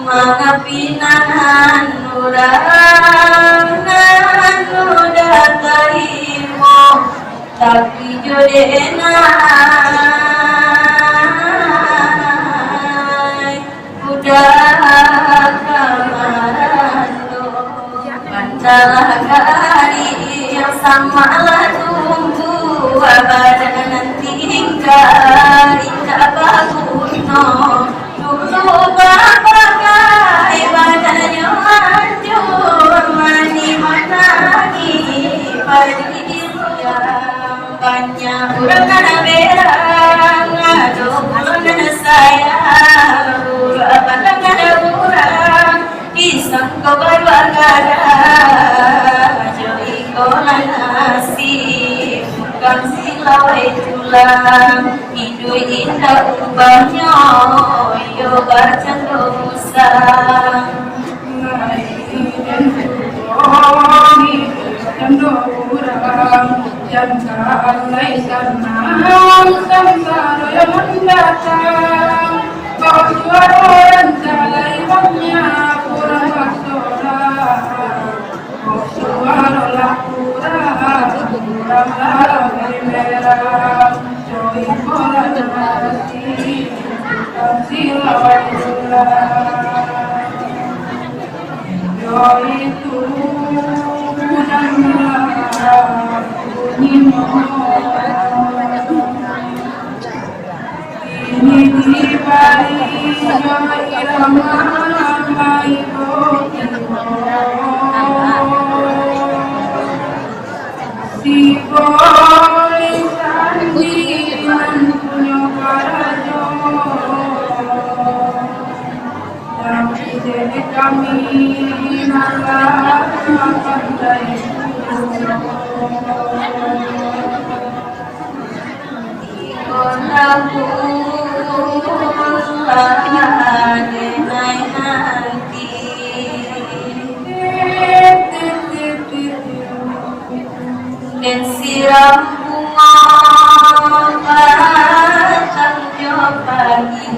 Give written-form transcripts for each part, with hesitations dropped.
Mga pinangan urang nudatay mo tapi jodenay udah kamarando pantalagari yang sama tunggu abadan tinggal ika baguno dulu bagai badannya hancur mani manani pergi diam banyak kurang ada berang ada kurang ada sayang kurang ada kurang isang kau baru ada joi kau nasib bukan silawai tulang hidui indah ubahnya yo bacan dosa dan siram bunga batang jo pagi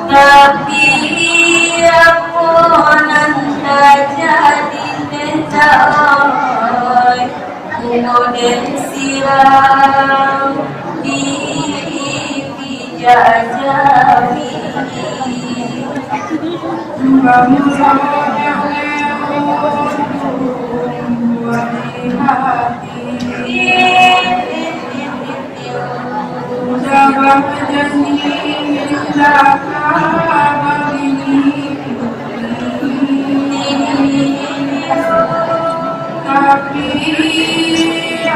tapi aku nanda jadi nendaoi kemudian siram di jajami tapi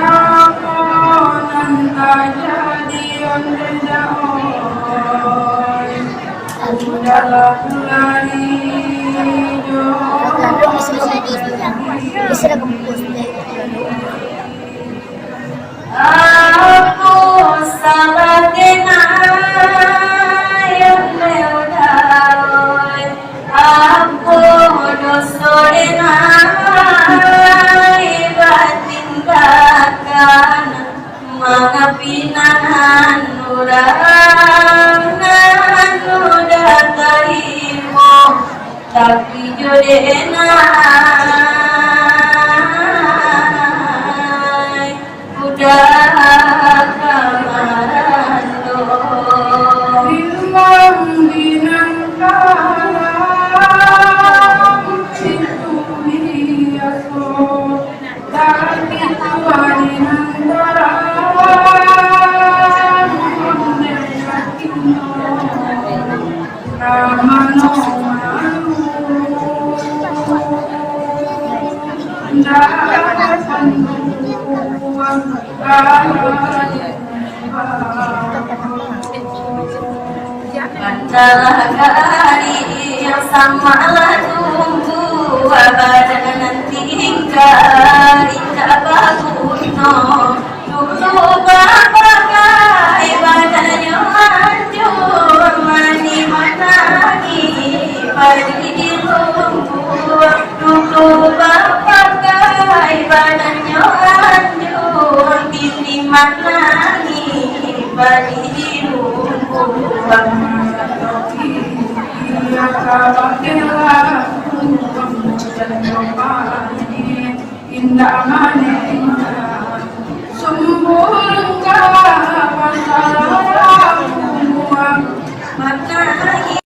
aku nanta jadi ondaoi udah lari aku salah yang meudai aku dosorenai batindakan mga pinangan urang nudatay mo tapi jodenay udah kamarando ilmang dinangkalang itu biaso tapi tuwani ng darang menekatino ramano Bantalah kali yang samalah tunggu badan tinggal indah baguno dulu bagai badannya hancur mani manani pagi di lumpur dulu bagai badannya hancur di manani pagi di lumpur. Ya kawakilah dan indah